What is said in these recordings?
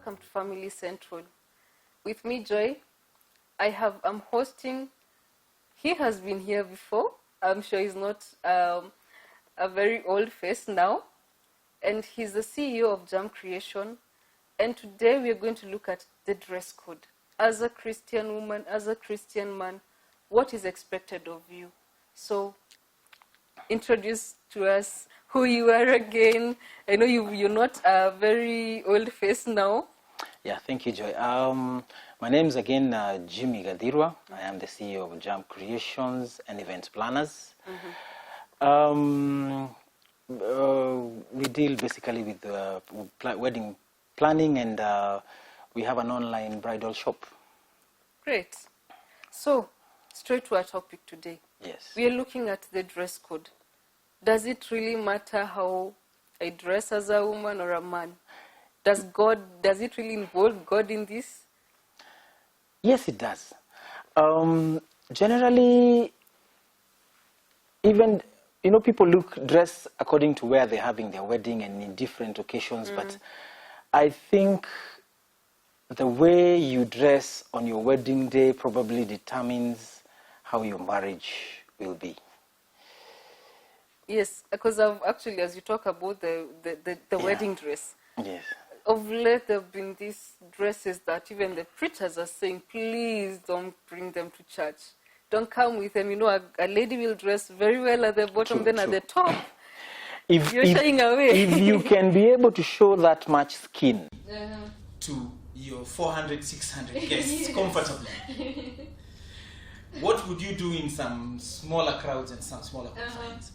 welcome to Family Central. With me, Joy, I'm hosting. He has been here before. I'm sure he's not a very old face now. And he's the CEO of Jam Creation. And today we are going to look at the dress code. As a Christian woman, as a Christian man, what is expected of you? So, introduce to us who you are again. I know you're not a very old face now. Yeah, thank you, Joy. My name is again Jimmy Gadirwa. I am the CEO of Jam Creations and Event Planners. We deal basically with wedding planning, and we have an online bridal shop. Great. So, straight to our topic today. Yes. We are looking at the dress code. Does it really matter how I dress as a woman or a man? Does it really involve God in this? Yes, it does. Generally, even, people dress according to where they're having their wedding and in different occasions, but I think the way you dress on your wedding day probably determines how your marriage will be. Yes, because actually, as you talk about the wedding dress, yes, of late there have been these dresses that even the preachers are saying, please don't bring them to church. Don't come with them. A lady will dress very well at the bottom, then at the top, you're shying away. If you can be able to show that much skin to your 400, 600 guests comfortably, what would you do in some smaller crowds and some smaller confines?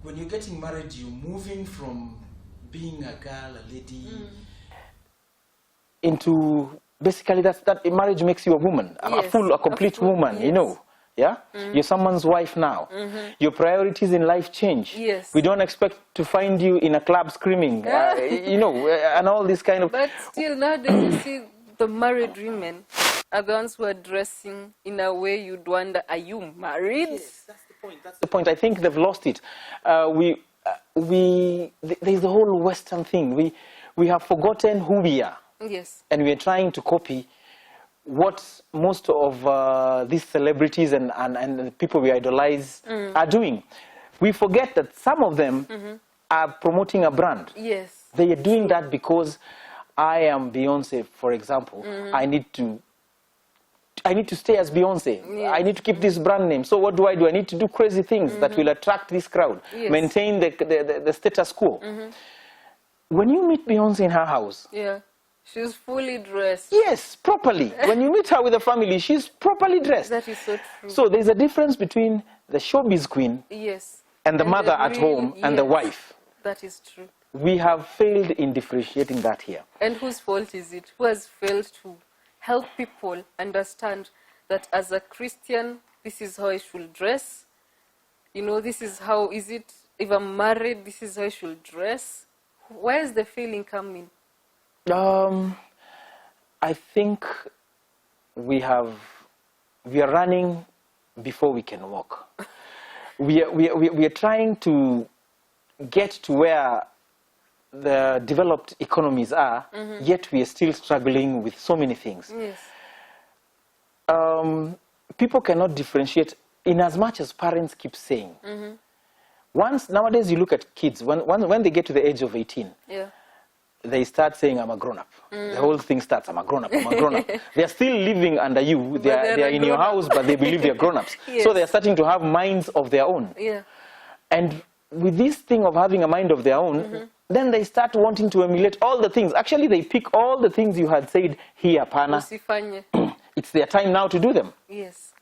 When you're getting married, you're moving from being a girl, a lady, into basically that marriage makes you a woman, yes, a complete woman, yes. Yeah? You're someone's wife now. Your priorities in life change. Yes. We don't expect to find you in a club screaming, and all this kind of... But still, nowadays, you see the married women are the ones who are dressing in a way you'd wonder, are you married? Yes, that's the point. That's the point. I think they've lost it. There's the whole Western thing. We have forgotten who we are. Yes. And we are trying to copy what most of these celebrities and the people we idolize are doing. We forget that some of them are promoting a brand. Yes. They are doing that because I am Beyonce, for example. I need to stay as Beyonce. Yes. I need to keep this brand name. So what do? I need to do crazy things that will attract this crowd, maintain the status quo. When you meet Beyonce in her house, she's fully dressed. Yes, properly. When you meet her with the family, she's properly dressed. That is so true. So there's a difference between the showbiz queen and the mother at home and the wife. That is true. We have failed in differentiating that here. And whose fault is it? Who has failed to help people understand that as a Christian, this is how I should dress? This is how, if I'm married, this is how I should dress? Where is the failing coming? I think we are running before we can walk. We are trying to get to where the developed economies are, yet we are still struggling with so many things. Yes. People cannot differentiate in as much as parents keep saying. Nowadays you look at kids, when they get to the age of 18, they start saying, I'm a grown-up. The whole thing starts, I'm a grown-up, I'm a grown-up. They're still living under you. They are in your house, but they believe they're grown-ups. Yes. So they're starting to have minds of their own. Yeah. And with this thing of having a mind of their own, then they start wanting to emulate all the things. Actually, they pick all the things you had said here, Pana. It's their time now to do them. Yes.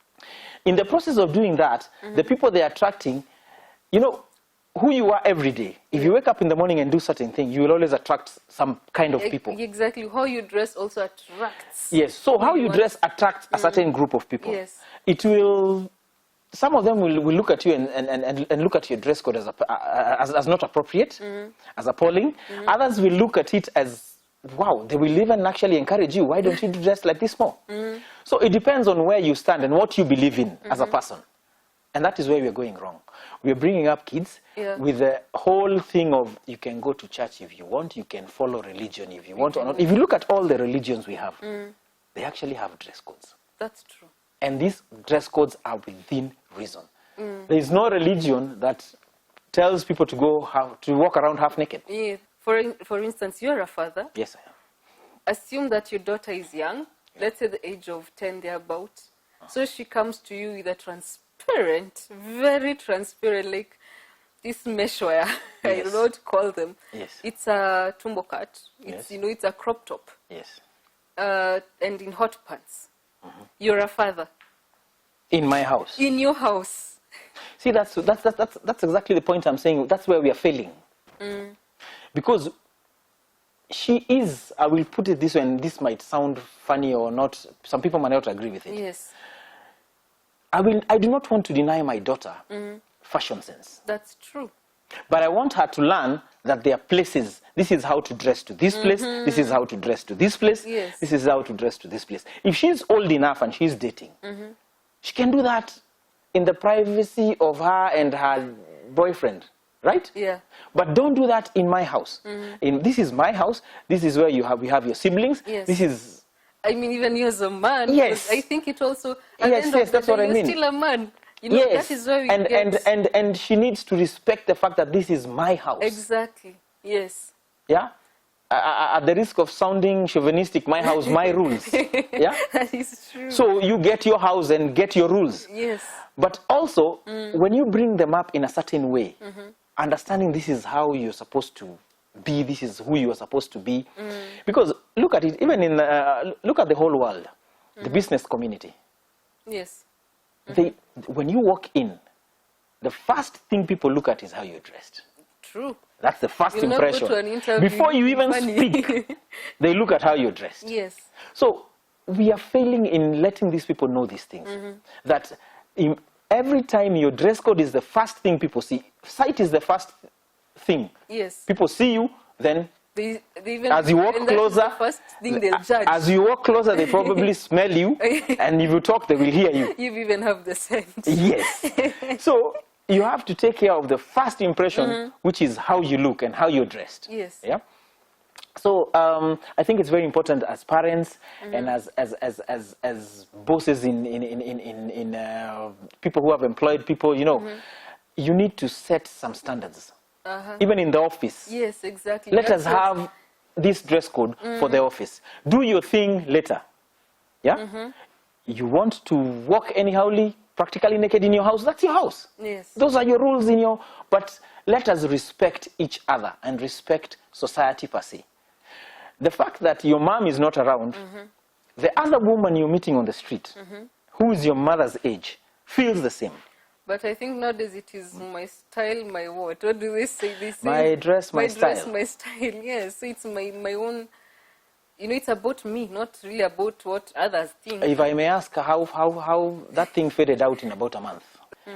In the process of doing that, the people they're attracting, who you are every day. If you wake up in the morning and do certain things, you will always attract some kind of people. Exactly. How you dress also attracts. Yes. So how you dress attracts a certain group of people. Yes. It will... Some of them will look at you and look at your dress code as not appropriate, as appalling. Others will look at it as, wow, they will even actually encourage you. Why don't you dress like this more? So it depends on where you stand and what you believe in as a person. And that is where we're going wrong. We're bringing up kids with the whole thing of you can go to church if you want, you can follow religion if you want or not. If you look at all the religions we have, they actually have dress codes. That's true. And these dress codes are within reason. There is no religion that tells people to walk around half naked. Yeah. For instance, you're a father. Yes, I am. Assume that your daughter is young, let's say the age of 10 thereabout. So she comes to you with a transparent, very transparent, like this meshware, I don't know what to call them. Yes. It's a tumbo cut. It's, it's a crop top. Yes. And in hot pants. You're a father. In my house. In your house. See, that's exactly the point I'm saying. That's where we are failing. Because she is, I will put it this way, and this might sound funny or not. Some people might not agree with it. Yes. I do not want to deny my daughter fashion sense. That's true. But I want her to learn that there are places. This is how to dress to this place. This is how to dress to this place. Yes. This is how to dress to this place. If she's old enough and she's dating, she can do that in the privacy of her and her boyfriend, right? Yeah. But don't do that in my house. This is my house. This is where we have your siblings. Yes. This is. I mean, even you as a man. Yes. I think it also. At the end of the that's day, what I mean. You're still a man. Yes. That is where we and, get. and she needs to respect the fact that this is my house. Exactly. Yes. Yeah? At the risk of sounding chauvinistic, my house, my rules. Yeah? That is true. So you get your house and get your rules. Yes. But also, when you bring them up in a certain way, understanding this is how you're supposed to be, this is who you are supposed to be. Because look at it, even look at the whole world, the business community. Yes. When you walk in, the first thing people look at is how you're dressed. True. That's the first You'll impression. not go to an interview, Before you even funny. speak, they look at how you're dressed. Yes. So we are failing in letting these people know these things. That every time your dress code is the first thing people see. Sight is the first thing. Yes. People see you, then They even, as you walk and that is closer, the first thing they'll judge. as you walk closer, they probably smell you, and if you talk, they will hear you. You even have the scent. Yes. So you have to take care of the first impression, which is how you look and how you're dressed. Yes. Yeah. So I think it's very important as parents and as bosses in people who have employed people. You need to set some standards. Even in the office. Yes, exactly. Let us have this dress code for the office. Do your thing later. Yeah? You want to walk anyhowly, practically naked in your house, that's your house. Yes. Those are your rules but let us respect each other and respect society per se. The fact that your mom is not around, the other woman you're meeting on the street, who is your mother's age, feels the same. But I think nowadays it is my style, my what? What do they say? They say my dress, my style. My dress, my style, yes. So it's my own, it's about me, not really about what others think. If I may ask, how that thing faded out in about a month?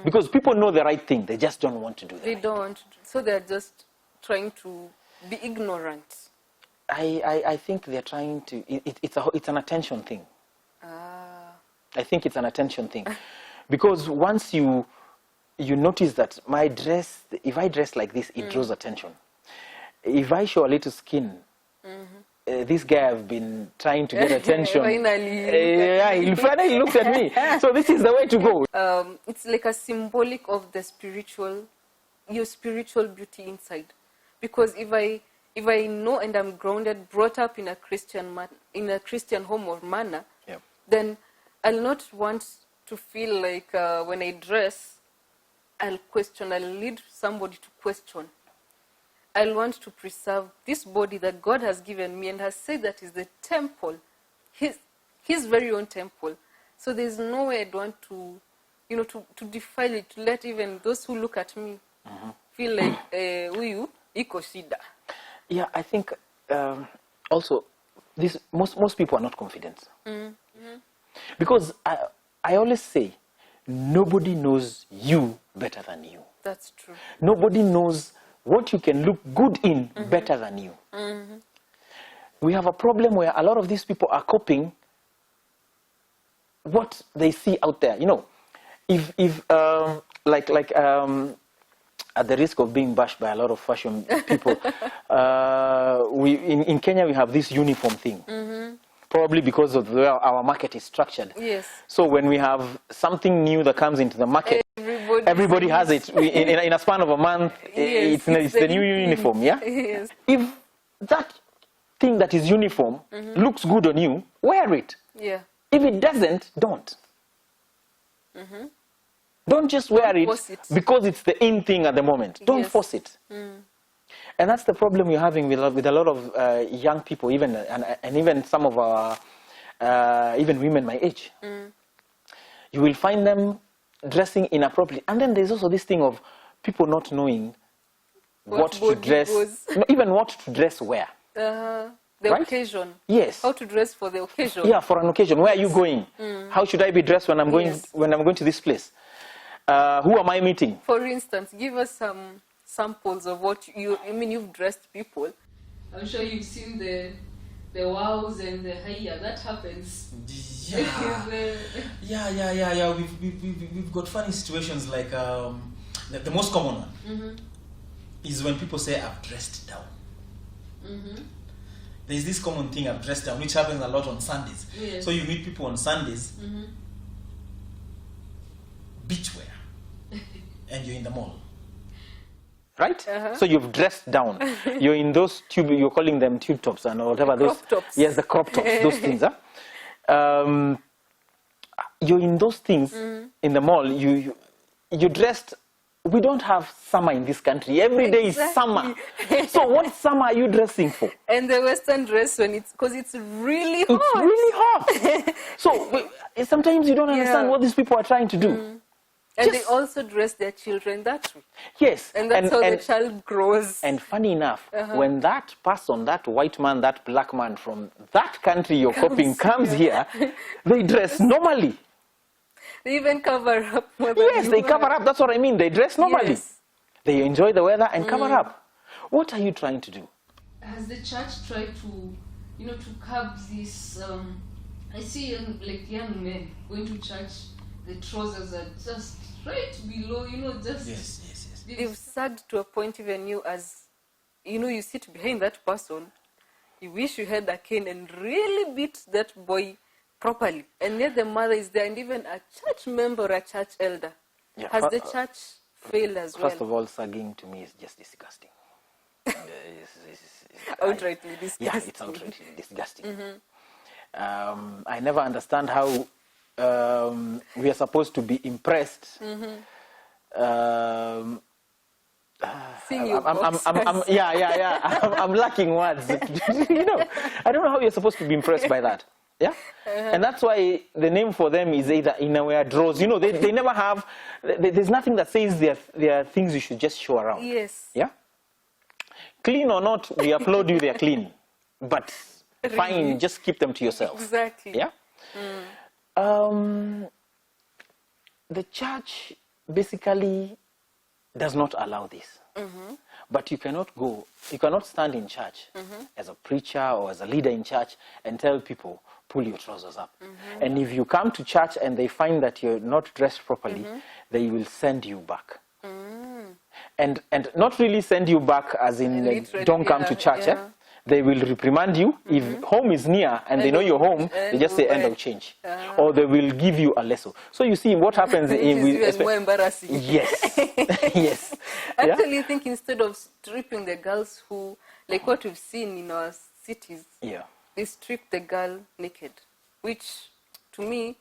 Because people know the right thing, they just don't want to do that. They don't want to. So they're just trying to be ignorant. I think they're trying to, it's an attention thing. I think it's an attention thing. Because once you notice that my dress, if I dress like this, it draws attention. If I show a little skin, this guy I've been trying to get attention. He finally looked at me. So this is the way to go. It's like a symbolic of the your spiritual beauty inside. Because if I know and I'm grounded, brought up in a Christian home or manner, then I'll not want to feel like when I dress, I'll lead somebody to question. I'll want to preserve this body that God has given me and has said that is the temple, his very own temple. So there's no way I'd want to, to defile it, to let even those who look at me feel like, uyu, iko shida. Yeah, I think also, most people are not confident. Because I always say, nobody knows you better than you. That's true. Nobody knows what you can look good in better than you. We have a problem where a lot of these people are copying what they see out there. if at the risk of being bashed by a lot of fashion people, in Kenya we have this uniform thing. Probably because of the way our market is structured. Yes. So when we have something new that comes into the market, everybody has it. In a span of a month, yes, it's the new uniform, yeah? Yes. If that thing that is uniform looks good on you, wear it. Yeah. If it doesn't, don't. Don't just wear it because it's the in thing at the moment. Don't force it. And that's the problem we're having with a lot of young people, even and even some of our even women my age. You will find them dressing inappropriately, and then there's also this thing of people not knowing what to dress, even what to dress where. The right? occasion. Yes. How to dress for the occasion. Yeah, for an occasion. Where are you going? How should I be dressed when I'm going to this place? Who am I meeting? For instance, give us some samples of what you've dressed people. I'm sure you've seen the wows and the hiya. That happens. Yeah. We've got funny situations like the most common one is when people say I've dressed down. There's this common thing, I've dressed down, which happens a lot on Sundays. Yes. So you meet people on Sundays, beachwear, and you're in the mall. Right? So you've dressed down. You're in those you're calling them tube tops and whatever those. Crop tops. Yes, the crop tops, those things. You're in those things in the mall. You dressed. We don't have summer in this country. Every day is summer. So what summer are you dressing for? And the Western dress because it's really hot. It's really hot. So sometimes you don't understand what these people are trying to do. And they also dress their children that way. Yes. And that's how the child grows. And funny enough, when that person, that white man, that black man from that country you're copying comes here, they dress normally. They even cover up. Yes, they cover up. That's what I mean. They dress normally. Yes. They enjoy the weather and cover up. What are you trying to do? Has the church tried to, to curb this? I see young men going to church. The trousers are just right below, just... Yes. They've sagged to a point even you sit behind that person, you wish you had a cane and really beat that boy properly. And yet the mother is there and even a church member or a church elder. Yeah, Has the church failed as well? First of all, sagging to me is just disgusting. Outrightly disgusting. Yeah, it's outrightly disgusting. I never understand how we are supposed to be impressed. I'm lacking words. I don't know how you're supposed to be impressed by that. Yeah, and that's why the name for them is either innerwear, drawers. They never have. There's nothing that says there are things you should just show around. Yes. Yeah. Clean or not, we applaud you. They're clean, but fine, just keep them to yourself. Exactly. Yeah. The church basically does not allow this. But you cannot stand in church as a preacher or as a leader in church and tell people, pull your trousers up. And if you come to church and they find that you're not dressed properly, they will send you back. And not really send you back as in don't come to church. They will reprimand you. If home is near and they know you're home, they just say end of change. Or they will give you a lesson. So you see what happens is more embarrassing. Yes. Yes. Actually, I think instead of stripping the girls who, like what we've seen in our cities, they strip the girl naked, which to me,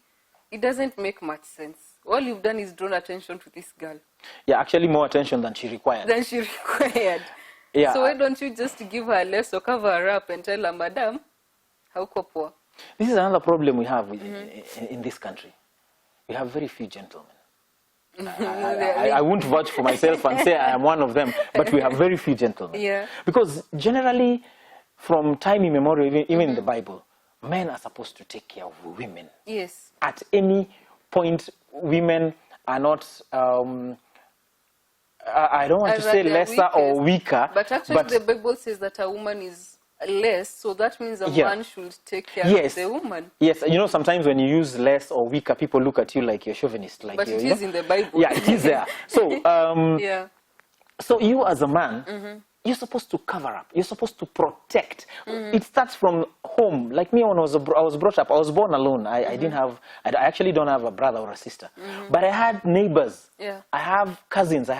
it doesn't make much sense. All you've done is drawn attention to this girl. Yeah, actually more attention than she required. Yeah. So why don't you just give her less or cover her up and tell her, Madam, how poor? This is another problem we have in this country. We have very few gentlemen. I won't vouch for myself and say I am one of them, but we have very few gentlemen. Yeah. Because generally, from time immemorial, even in the Bible, men are supposed to take care of women. Yes. At any point, women are not... I don't want to say lesser or weaker. But actually the Bible says that a woman is less, so that means a Yeah. man should take care Yes. of the woman. Yes, you know, sometimes when you use less or weaker, people look at you like you're chauvinist. Like But you're, it you is know? in the Bible. Yeah, it is there. So, Yeah. so you as a man, you're supposed to cover up. You're supposed to protect. It starts from home. Like me, when I was brought up, I was born alone. I didn't have, I actually don't have a brother or a sister. But I had neighbors. Yeah. I have cousins.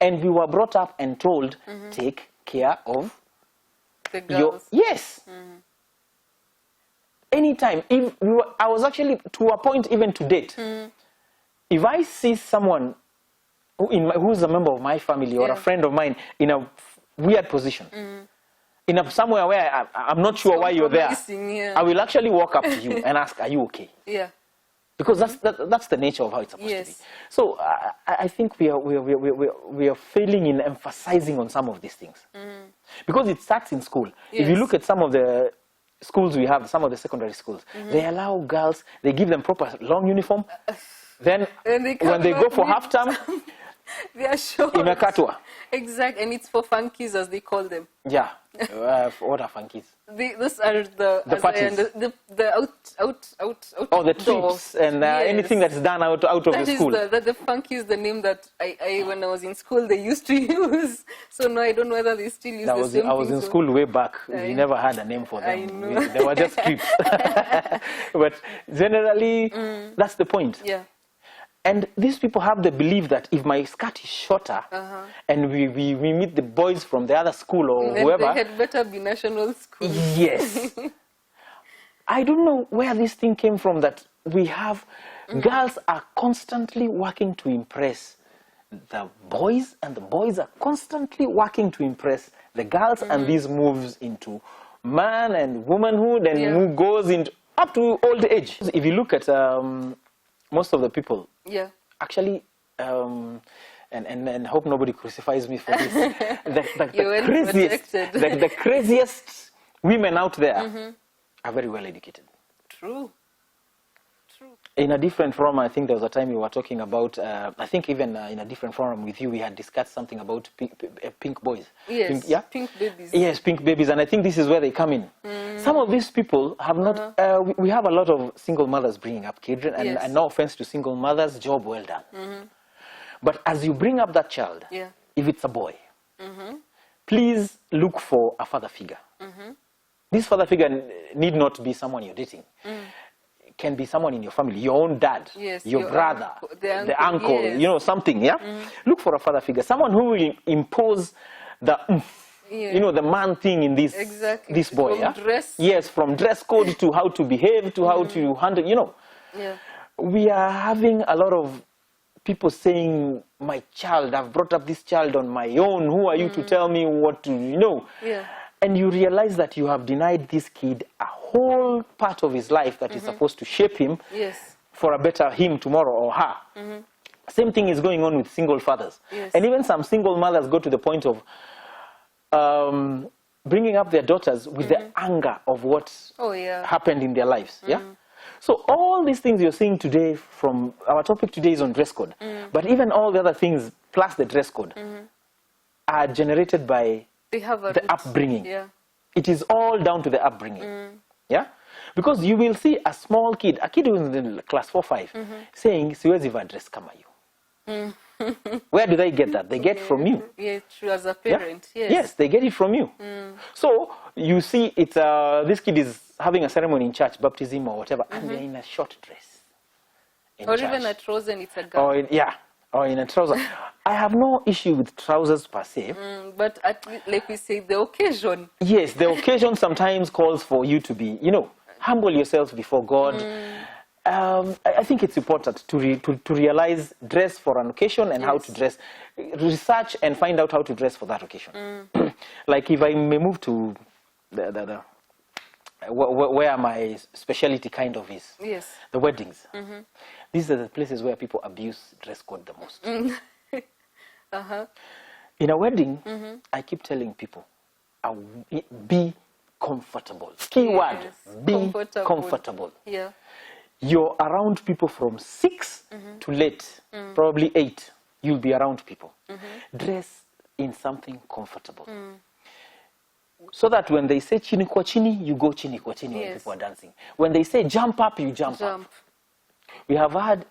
And we were brought up and told, take care of The girls. yes. Anytime. I was actually, to a point, even to date. If I see someone who's a member of my family or a friend of mine in a weird position, somewhere where I'm not sure why you're there, Yeah. I will actually walk up to you and ask, are you okay? Yeah. Because that's the nature of how it's supposed to be. So I think we are failing in emphasizing on some of these things. Because it starts in school. If you Yes. look at some of the schools we have, some of the secondary schools, they allow girls, they give them proper long uniform. Then And they when they come go for back half term, They are short. imekatwa. Exactly, and it's for funkies as they call them. Yeah. What are funkies? Those are the parties. the out. Oh, the doors. trips and Yes. anything that's done out of That the is school. the funky is the name that I when I was in school they used to use. So no, I don't know whether they still use I the was, same I was thing, in so- school way back. I- We never had a name for them. I know. They were just trips. But generally, that's the point. Yeah. And these people have the belief that if my skirt is shorter and we meet the boys from the other school or And whoever, they had better be national school. yes. I don't know where this thing came from that we have girls are constantly working to impress the boys and the boys are constantly working to impress the girls and this moves into man and womanhood and Yeah. who goes into up to old age. If you look at most of the people, Yeah. actually, and hope nobody crucifies me for this. You weren't protected. The craziest women out there are very well educated. True. In a different forum, I think there was a time we were talking about, I think even in a different forum with you, we had discussed something about pink boys. Yes. Pink babies. Yes, pink babies, and I think this is where they come in. Some of these people have not, we have a lot of single mothers bringing up children, and, Yes. and no offense to single mothers, job well done. But as you bring up that child, Yeah. if it's a boy, please look for a father figure. This father figure need not be someone you're dating. It can be someone in your family, your own dad, Yes, your your brother, uncle, the uncle, yes. you know, something, yeah? Look for a father figure, someone who will impose the Yeah. you know, the man thing in this Exactly. this boy. From Yeah? dress. Yes, from dress code to how to behave to how to handle, you know. Yeah. We are having a lot of people saying, my child, I've brought up this child on my own. Who are you to tell me what to, you know? Yeah. And you realize that you have denied this kid a whole part of his life that is supposed to shape him Yes. for a better him tomorrow or her. Same thing is going on with single fathers. Yes. And even some single mothers go to the point of bringing up their daughters with the anger of what Oh yeah. happened in their lives. Yeah. So all these things you're seeing today, from our topic today is on dress code, but even all the other things plus the dress code are generated by They have a the root. upbringing. Yeah. It is all down to the upbringing. Yeah? Because you will see a small kid, a kid who is in class 4, 5, saying, siwezi va dress kama you. Where do they get that? They get from you. Yeah, true. As a Yeah? parent. Yes. Yes, they get it from you. So you see, it's this kid is having a ceremony in church, baptism or whatever, and they're in a short dress. In Or church. even a trouser and it's a gown. Or in a trouser. I have no issue with trousers per se. But at least, like we say, the occasion. Yes, the occasion sometimes calls for you to be, you know, humble yourself before God. I think it's important to realize dress for an occasion and how to dress. Research and find out how to dress for that occasion. Like if I may move to where my specialty kind of is. Yes. The weddings. These are the places where people abuse dress code the most. In a wedding, I keep telling people, be comfortable. Keyword, Yes, be comfortable. Yeah. You're around people from 6 to late, probably 8. You'll be around people. Dress in something comfortable. So that when they say chini kwa chini, you go chini kwa chini when Yes. people are dancing. When they say jump up, you jump up. We have had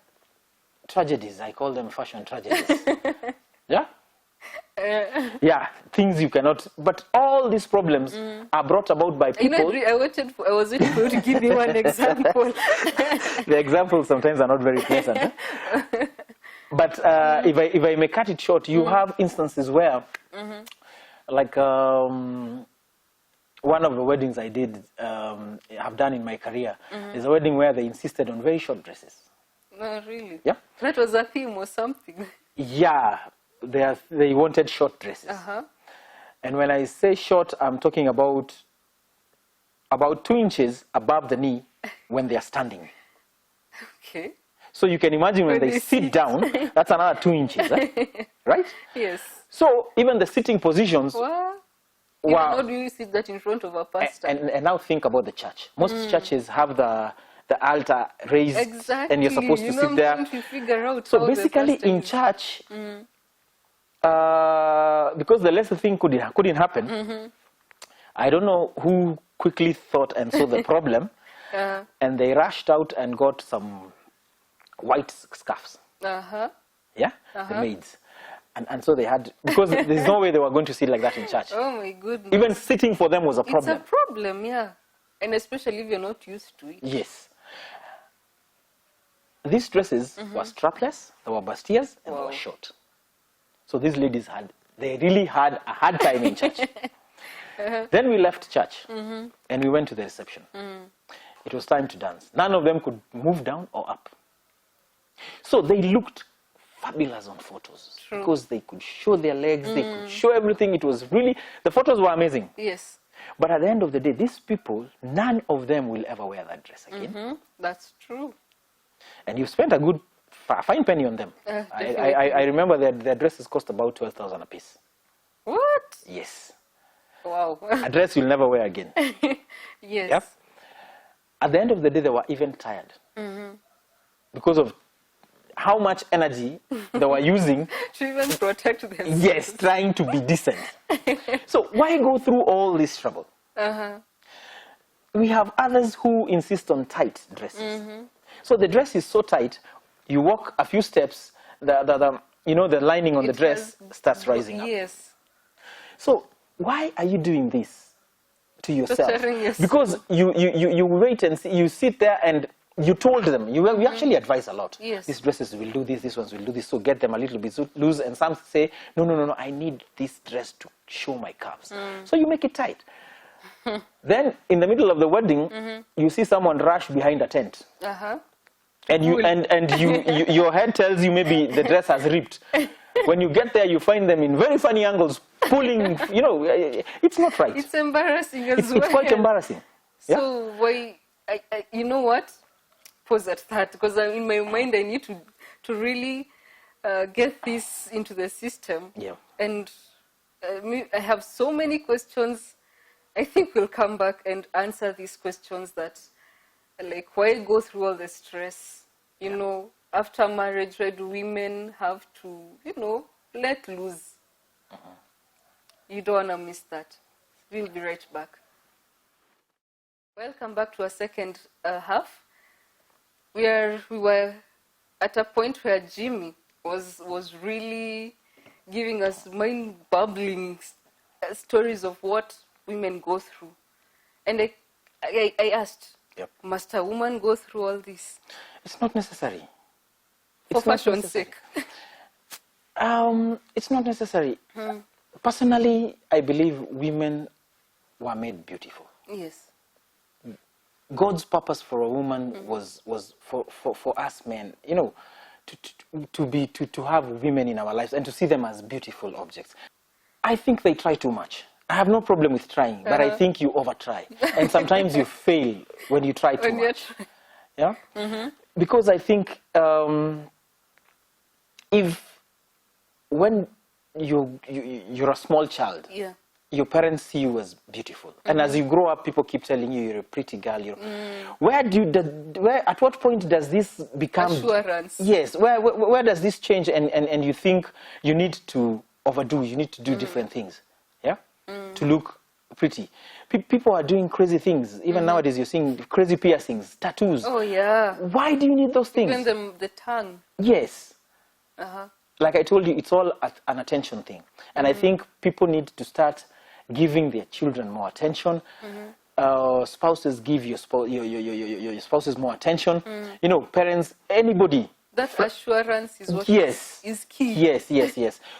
tragedies. I call them fashion tragedies. Yeah? Yeah, things you cannot. But all these problems are brought about by You know, people. I was waiting for you to give me one example. The examples sometimes are not very pleasant. Huh? But if I may cut it short, you have instances where, like one of the weddings I did, have done in my career, is a wedding where they insisted on very short dresses. No, really? Yeah? That was a theme or something. Yeah, they wanted short dresses. And when I say short, I'm talking about 2 inches above the knee when they are standing. Okay. So you can imagine when When they they sit sit. down, that's another 2 inches, right? Yes. So even the sitting positions, What? Wow. How do you sit that in front of a pastor? and now think about the church. Most churches have the altar raised, Exactly. and you're supposed to know, sit I'm there. trying to figure out So how the basically, pastor in is- church, because the lesser thing couldn't happen, I don't know who quickly thought and saw the problem, and they rushed out and got some white scarves. Yeah, the maids. And so they had, because there's no way they were going to sit like that in church. Oh my goodness. Even sitting for them was a It's problem. a problem, yeah. And especially if you're not used to it. Yes. These dresses were strapless, they were bustiers, and they Wow. were short. So these ladies they really had a hard time in church. Then we left church and we went to the reception. It was time to dance. None of them could move down or up. So they looked fabulous on photos. True. Because they could show their legs, they could show everything. It was really, the photos were amazing. Yes. But at the end of the day, these people, none of them will ever wear that dress again. That's true. And you've spent a good, fine penny on them. Definitely. I remember their dresses cost about 12,000 a piece. What? Yes. Wow. A dress you'll never wear again. Yes. Yep. At the end of the day, they were even tired. Because of how much energy they were using, To even protect themselves. yes, trying to be decent. So why go through all this trouble? We have others who insist on tight dresses. So the dress is so tight, you walk a few steps, the lining on the It dress has- starts rising up. Yes. So why are you doing this to yourself? Torturing yourself. Because you wait and see, you sit there and you told them, you actually advise a lot. Yes. These dresses will do this, these ones will do this, so get them a little bit loose. And some say, no, I need this dress to show my calves. So you make it tight. Then in the middle of the wedding, you see someone rush behind a tent. And you your head tells you maybe the dress has ripped. When you get there, you find them in very funny angles, pulling. It's not right. It's embarrassing as It's well. quite embarrassing. Yeah? So why? You know what? Pause at that, because in my mind I need to really get this into the system. Yeah. And I have so many questions. I think we'll come back and answer these questions that, like, why go through all the stress? After marriage, why do women have to, let loose? You don't want to miss that. We'll be right back. Welcome back to our second half. We were at a point where Jimmy was really giving us mind-bubbling stories of what women go through. And I asked, Yep. must a woman go through all this? It's not necessary. For It's not fashion's necessary. sake. It's not necessary. Personally, I believe women were made beautiful. Yes. God's purpose for a woman was for us men, to have women in our lives and to see them as beautiful objects. I think they try too much. I have no problem with trying, but I think you over try, and sometimes you fail when you try too When you're much. Yeah, because I think when you're a small child, Yeah. your parents see you as beautiful, and as you grow up, people keep telling you you're a pretty girl. At what point does this become Assurance. Yes, where does this change, and you think you need to overdo, you need to do different things, yeah, to look pretty. People are doing crazy things. Even nowadays, you're seeing crazy piercings, tattoos. Oh, yeah. Why do you need those things? Even the tongue. Yes. Uh-huh. Like I told you, it's all an attention thing. And I think people need to start giving their children more attention. Spouses, give your spouses more attention. You know, parents, anybody. That assurance is what is key. Yes.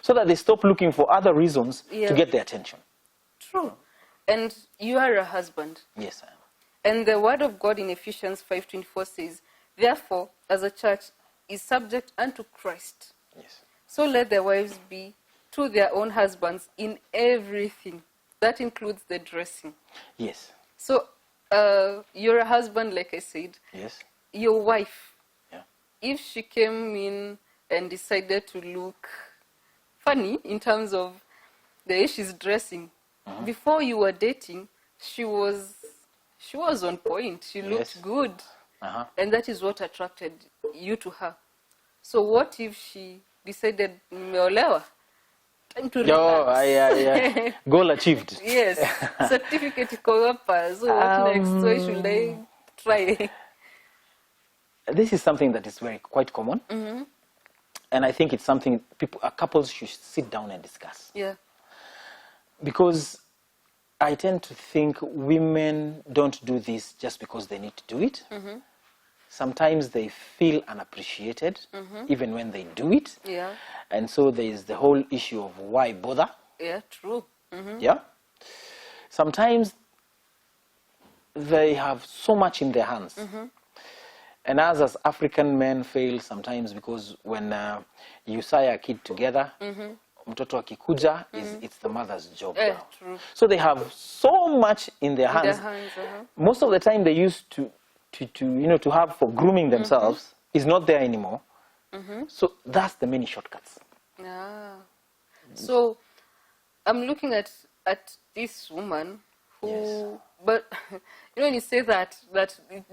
So that they stop looking for other reasons to get their attention. True. And you are a husband. Yes, I am. And the word of God in Ephesians 5:24 says, therefore, as a church, is subject unto Christ. Yes. So let the wives be to their own husbands in everything. That includes the dressing. Yes. So you're a husband, like I said. Yes. Your wife, Yeah. if she came in and decided to look funny in terms of the way she's dressing, before you were dating, she was on point. She looked good. And that is what attracted you to her. So what if she decided, nimeolewa, time to relax? Goal achieved. Yes, certificate iko hapa. So what next? So should I try? This is something that is quite common. And I think it's something couples should sit down and discuss. Yeah. Because I tend to think women don't do this just because they need to do it. Sometimes they feel unappreciated, even when they do it. Yeah. And so there is the whole issue of why bother. Yeah, true. Yeah. Sometimes they have so much in their hands. And as African men fail sometimes because when you sire a kid together, mtoto akikuja, it's the mother's job now. True. So they have so much in their hands. Most of the time they used to have for grooming themselves is not there anymore. So that's the many shortcuts. Yeah. So I'm looking at this woman who, but when you say that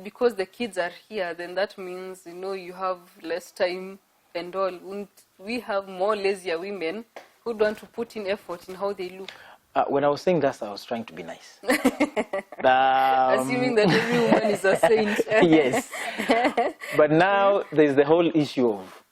because the kids are here, then that means you have less time and all. Wouldn't we have more lazier women who don't want to put in effort in how they look? When I was saying that, I was trying to be nice. Assuming that every woman is a saint. Yes. But now there's the whole issue of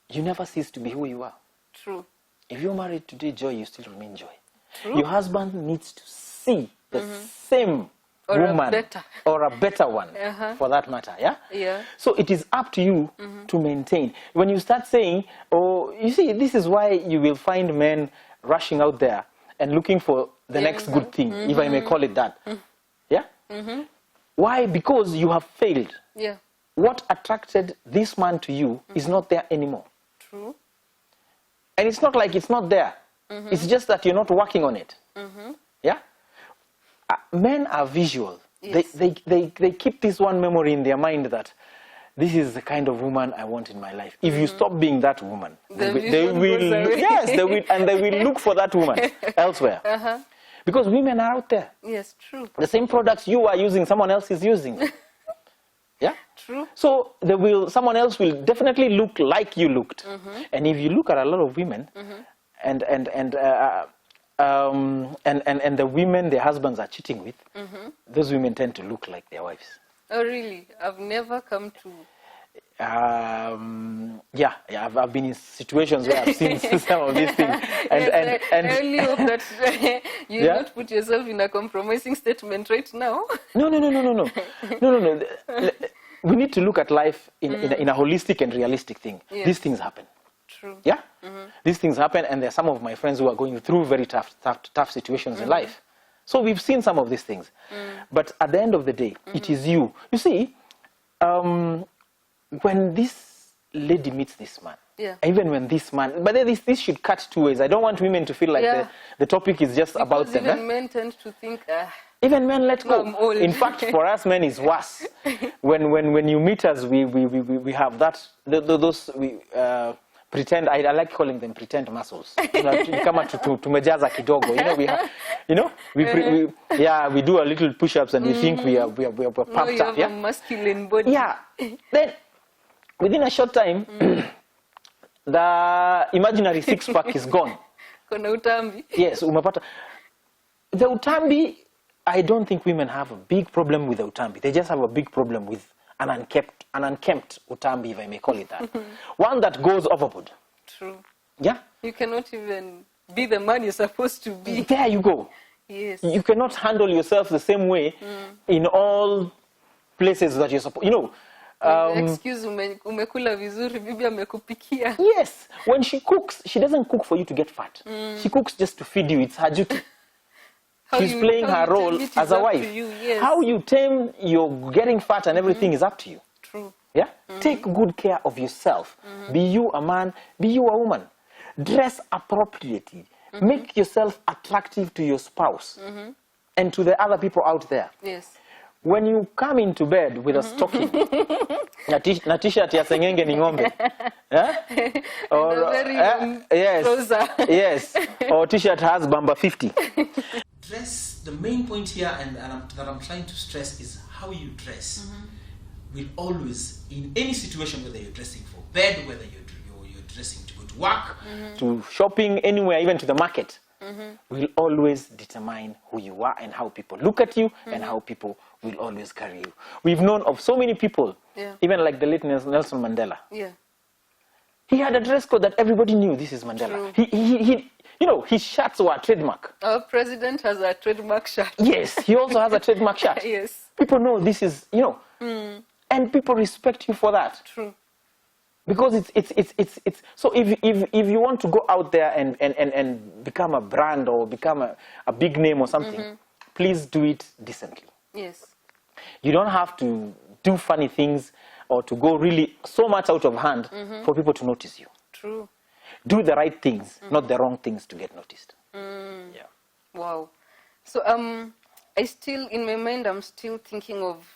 you never cease to be who you are. True. If you're married today, Joy, you still remain Joy. True. Your husband needs to see the same woman or a better one for that matter. Yeah. So it is up to you to maintain. When you start saying, you see, this is why you will find men rushing out there and looking for the next good thing, if I may call it that. Yeah. Why? Because you have failed. Yeah. What attracted this man to you is not there anymore. True. And it's not like it's not there. It's just that you're not working on it. Yeah. Men are visual. Yes. They keep this one memory in their mind that this is the kind of woman I want in my life. If you stop being that woman, they will look for that woman elsewhere. Because women are out there. Yes, true. The same products you are using, someone else is using. Yeah? True. So someone else will definitely look like you looked. And if you look at a lot of women, and the women their husbands are cheating with, those women tend to look like their wives. Oh, really? I've never come to... I've been in situations where I've seen some of these things. I really hope that you don't put yourself in a compromising statement right now. No. We need to look at life in a holistic and realistic thing. Yes. These things happen. True. Yeah? These things happen, and there are some of my friends who are going through very tough situations in life. So we've seen some of these things. But at the end of the day, it is you. You see, when this lady meets this man, even when this man, but then this should cut two ways. I don't want women to feel like the topic is just about them. Even men tend to think, even men let go. I'm old. In fact, for us men, it's worse. When you meet us, we have that those pretend. I like calling them pretend muscles. Kama tumejaza kidogo. We do a little push-ups and we think we are pumped up. A masculine body. Yeah. Then within a short time, the imaginary six-pack is gone. Kona utambi. Yes, umepata. The utambi, I don't think women have a big problem with the utambi. They just have a big problem with an unkempt utambi, if I may call it that. One that goes overboard. True. Yeah? You cannot even be the man you're supposed to be. There you go. Yes. You cannot handle yourself the same way in all places that you're supposed, you know. Excuse umekula vizuri, bibi amekupikia. Yes. When she cooks, she doesn't cook for you to get fat. She cooks just to feed you. It's her duty. She's playing her role as a wife. Yes. How you tame your getting fat and everything is up to you. True. Yeah? Take good care of yourself. Be you a man, be you a woman. Dress appropriately. Make yourself attractive to your spouse and to the other people out there. Yes. When you come into bed with a stocking, na t-shirt ya sengenge ni ng'ombe, or yes, yes, or t-shirt has Bamba 50. Dress, the main point here that I'm trying to stress is how you dress will always, in any situation, whether you're dressing for bed, whether you're dressing to go to work, to shopping, anywhere, even to the market, will always determine who you are and how people look at you and how people will always carry you. We've known of so many people, even like the late Nelson Mandela. Yeah. He had a dress code that everybody knew this is Mandela. He you know, his shirts were a trademark. Our president has a trademark shirt. Yes, he also has a trademark shirt. Yes. People know this is, you know, and people respect you for that. True. Because it's so if you want to go out there and become a brand or become a big name or something, please do it decently. Yes. You don't have to do funny things or to go really so much out of hand for people to notice you. True. Do the right things, not the wrong things to get noticed. Yeah. Wow. So I still, in my mind, I'm still thinking of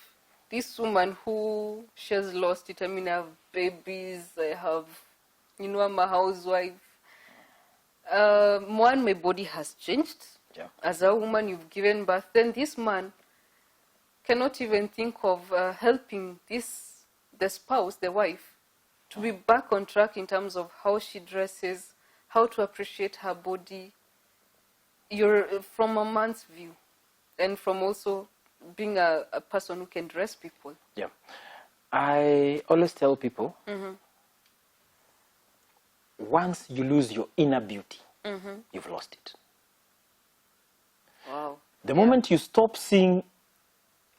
this woman who, she has lost it. I mean, I have babies, I have, you know, I'm a housewife. One, my body has changed. Yeah. As a woman, you've given birth. Then this man cannot even think of helping the spouse, the wife, to be back on track in terms of how she dresses, how to appreciate her body. You're from a man's view, and from also being a person who can dress people. Yeah. I always tell people, once you lose your inner beauty, you've lost it. Wow. The moment you stop seeing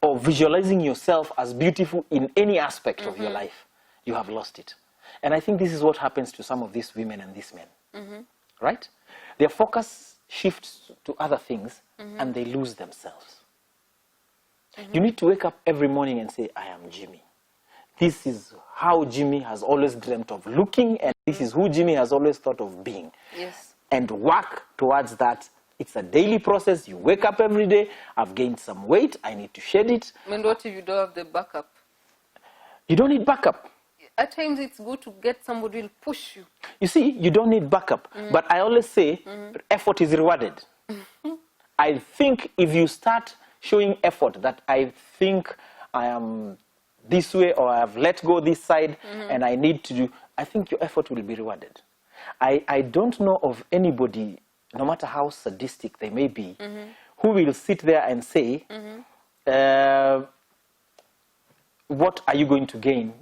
or visualizing yourself as beautiful in any aspect of your life, you have lost it. And I think this is what happens to some of these women and these men. Right? Their focus shifts to other things and they lose themselves. You need to wake up every morning and say, I am Jimmy. This is how Jimmy has always dreamt of looking, and this is who Jimmy has always thought of being. Yes. And work towards that. It's a daily process. You wake up every day. I've gained some weight. I need to shed it. And what if you don't have the backup? You don't need backup. At times it's good to get somebody who will push you. You see, you don't need backup. But I always say effort is rewarded. I think if you start showing effort that I think I am this way or I have let go this side and I need to do, I think your effort will be rewarded. I don't know of anybody, no matter how sadistic they may be, who will sit there and say, what are you going to gain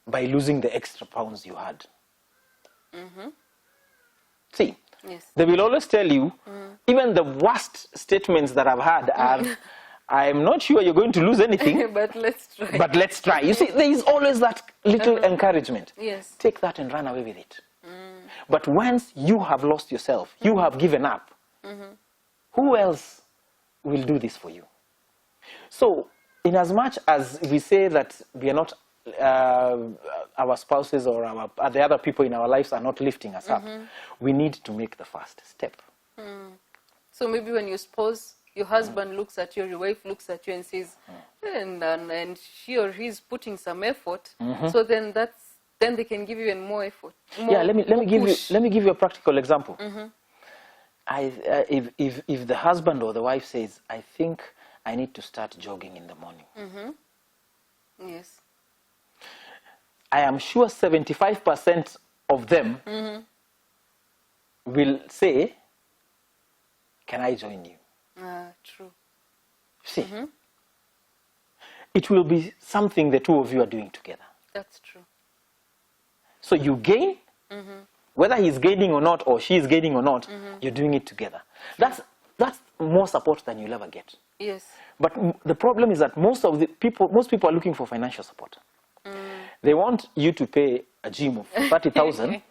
by losing the extra pounds you had? See, Yes. they will always tell you, even the worst statements that I've had are, I'm not sure you're going to lose anything, But let's try. but let's try. You see, there is always that little encouragement. Yes. Take that and run away with it. But once you have lost yourself, you have given up, who else will do this for you? So, in as much as we say that we are not, our spouses or the other people in our lives are not lifting us up, we need to make the first step. So maybe when your spouse, your husband looks at you, your wife looks at you and says, and she or he is putting some effort, so then then they can give you even more effort. Yeah, let me give you a practical example. If the husband or the wife says, I think I need to start jogging in the morning. Yes. I am sure 75% of them will say, can I join you? True. See, it will be something the two of you are doing together. That's true. So you gain, whether he's gaining or not, or she is gaining or not, you're doing it together. That's more support than you'll ever get. Yes. But the problem is that most people are looking for financial support. They want you to pay a gym of 30,000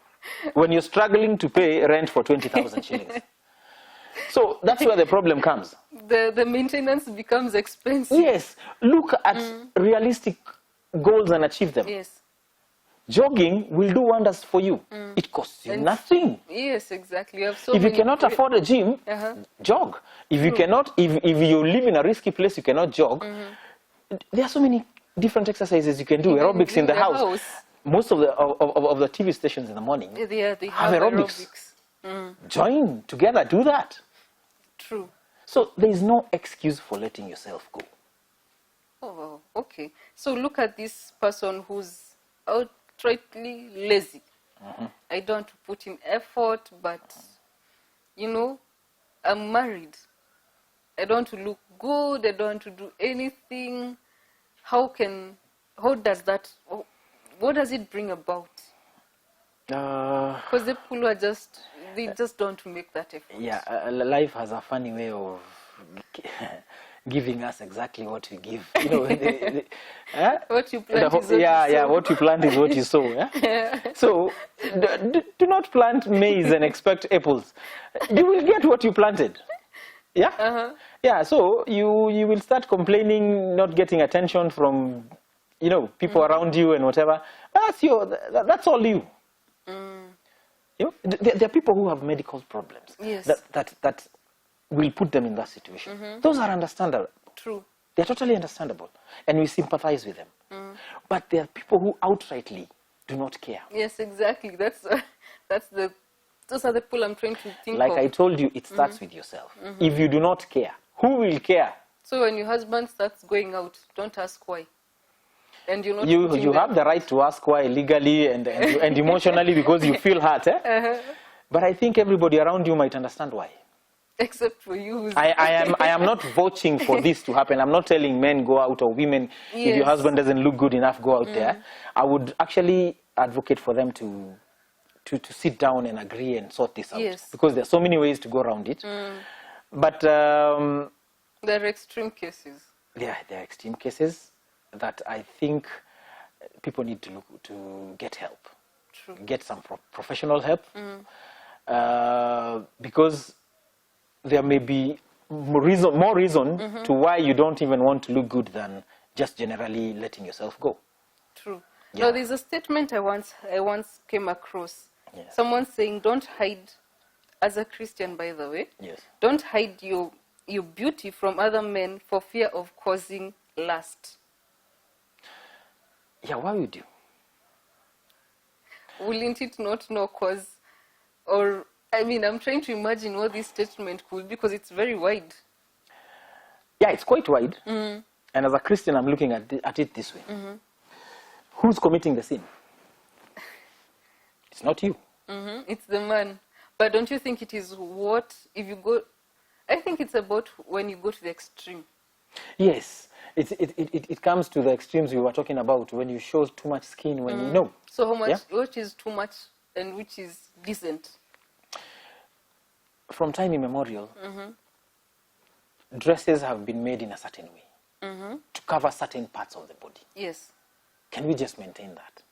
when you're struggling to pay rent for 20,000 shillings. So that's where the problem comes. The maintenance becomes expensive. Yes, look at realistic goals and achieve them. Yes. Jogging will do wonders for you. It costs you nothing. Yes, exactly. You have so If you many cannot afford a gym, jog. If you cannot, if you live in a risky place, you cannot jog. There are so many different exercises you can do. Aerobics in the house. Most of the TV stations in the morning they have aerobics. Join together, do that. True. So there is no excuse for letting yourself go. Oh, okay. So look at this person who's outrightly lazy. I don't want to put in effort, but, I'm married. I don't want to look good. I don't want to do anything. What does it bring about? Because the people who they just don't make that effort. Yeah, life has a funny way of giving us exactly what we give. What you plant is what you sow. What you plant is what you sow. Yeah? So do not plant maize and expect apples. You will get what you planted. Yeah? Yeah, so you will start complaining, not getting attention from people around you and whatever. That's all you. There are people who have medical problems that will put them in that situation. Those are understandable. True. They're totally understandable. And we sympathize with them. But there are people who outrightly do not care. Yes, exactly. Those are the people I'm trying to think like of. I told you, it starts with yourself. If you do not care, who will care? So when your husband starts going out, don't ask why. And you're not you have the right to ask why legally and emotionally because you feel hurt. But I think everybody around you might understand why. Except for you. I am not vouching for this to happen. I'm not telling men go out or women, if your husband doesn't look good enough, go out there. I would actually advocate for them to sit down and agree and sort this out. Yes. Because there are so many ways to go around it. But there are extreme cases. There are extreme cases that I think people need to get help. True. Get some professional help. Because there may be more reason to why you don't even want to look good than just generally letting yourself go. True. Yeah. Now, there's a statement I once came across. Yes. Someone saying, don't hide, as a Christian, by the way, Yes. don't hide your beauty from other men for fear of causing lust. Yeah, why would you? Wouldn't it not cause, I'm trying to imagine what this statement could be because it's very wide. Yeah, it's quite wide. And as a Christian, I'm looking at it this way. Who's committing the sin? It's not you. It's the man. But don't you think it is I think it's about when you go to the extreme. Yes. It comes to the extremes we were talking about, when you show too much skin, when you know. So how much, which is too much and which is decent? From time immemorial, dresses have been made in a certain way to cover certain parts of the body. Yes. Can we just maintain that?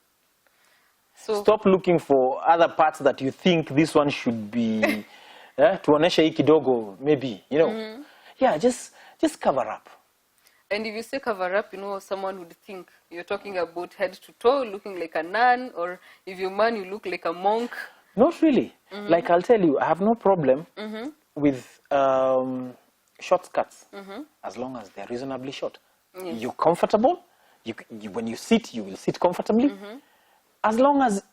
So stop looking for other parts that you think this one should be tuonesha hii kidogo, maybe, Yeah, just cover up. And if you say cover up, someone would think you're talking about head to toe, looking like a nun, or if you're a man, you look like a monk. Not really. Like I'll tell you, I have no problem with short skirts, as long as they're reasonably short. Yes. You're comfortable. When you sit, you will sit comfortably. As long as,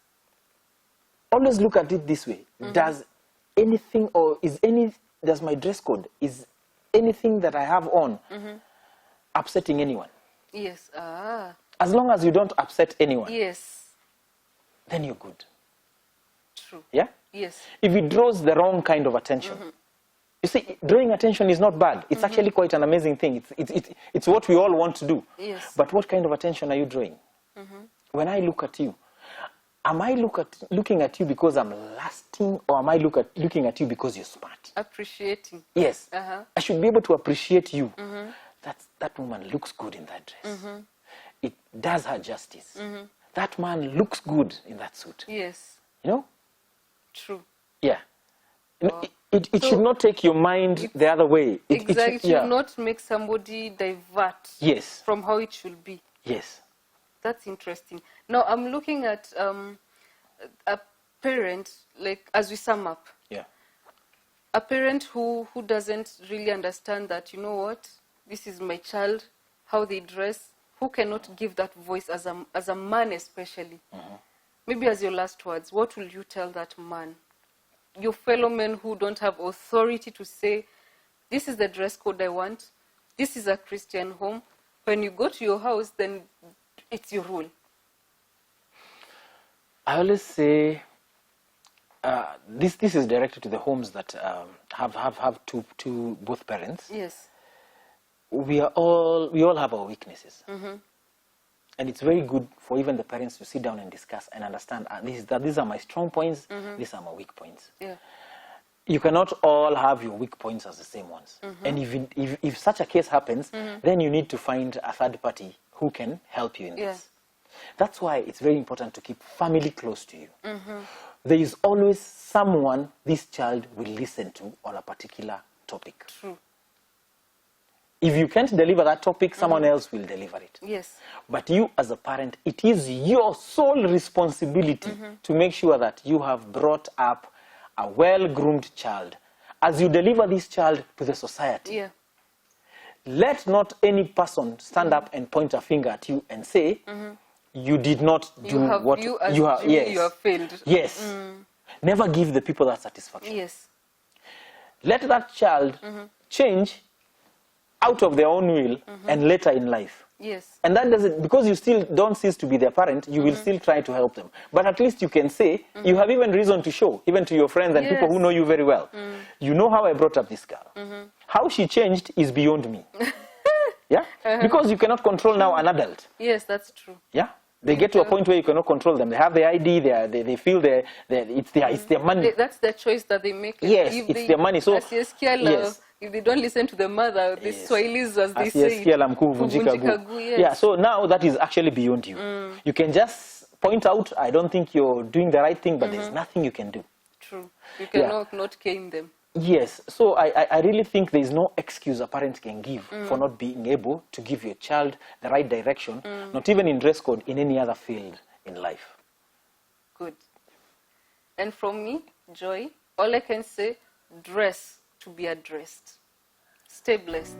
always look at it this way. Does my dress code, is anything that I have on upsetting anyone? Yes. As long as you don't upset anyone, yes, then you're good. True. Yeah? Yes. If it draws the wrong kind of attention, You see, drawing attention is not bad. It's actually quite an amazing thing. It's what we all want to do. Yes. But what kind of attention are you drawing? When I look at you, am I looking at you because I'm lasting, or am I looking at you because you're smart? Appreciating. Yes. Uh-huh. I should be able to appreciate you. That woman looks good in that dress. It does her justice. That man looks good in that suit. Yes. You know? True. Yeah. Wow. It So should not take your mind the other way. Exactly. It should yeah. not make somebody divert Yes. from how it should be. Yes. That's interesting. Now I'm looking at a parent, like, as we sum up, Yeah. a parent who doesn't really understand that, you know what, this is my child, how they dress, who cannot give that voice as a man especially. Maybe as your last words, what will you tell that man? Your fellow men who don't have authority to say, this is the dress code I want, this is a Christian home. When you go to your house, then it's your rule. I always say this is directed to the homes that have two both parents. Yes. We all have our weaknesses. And it's very good for even the parents to sit down and discuss and understand these are my strong points, these are my weak points. Yeah. You cannot all have your weak points as the same ones. And if such a case happens, then you need to find a third party who can help you in this. That's why it's very important to keep family close to you. There is always someone this child will listen to on a particular topic. True. If you can't deliver that topic, someone else will deliver it. Yes. But you as a parent, it is your sole responsibility to make sure that you have brought up a well-groomed child. As you deliver this child to the society, Yeah. let not any person stand up and point a finger at you and say, you did not do what you as you have. Julie, Yes. you have failed. Yes. Never give the people that satisfaction. Yes. Let that child change out of their own will and later in life. Yes. And that doesn't, because you still don't cease to be their parent, you will still try to help them. But at least you can say, you have even reason to show, even to your friends and people who know you very well. You know how I brought up this girl. How she changed is beyond me. Yeah? Because you cannot control now an adult. Yes, that's true. Yeah? They get to a point where you cannot control them. They have their ID, they feel it's their money. That's their choice that they make. Yes, it's their money. So, yes. If they don't listen to the mother, the Swahilis, as they say. Yeah, so now that is actually beyond you. You can just point out, I don't think you're doing the right thing, but there's nothing you can do. True. You cannot not cane them. Yes, so I really think there's no excuse a parent can give for not being able to give your child the right direction, not even in dress code, in any other field in life. Good. And from me, Joy, all I can say, dress to be addressed. Stay blessed.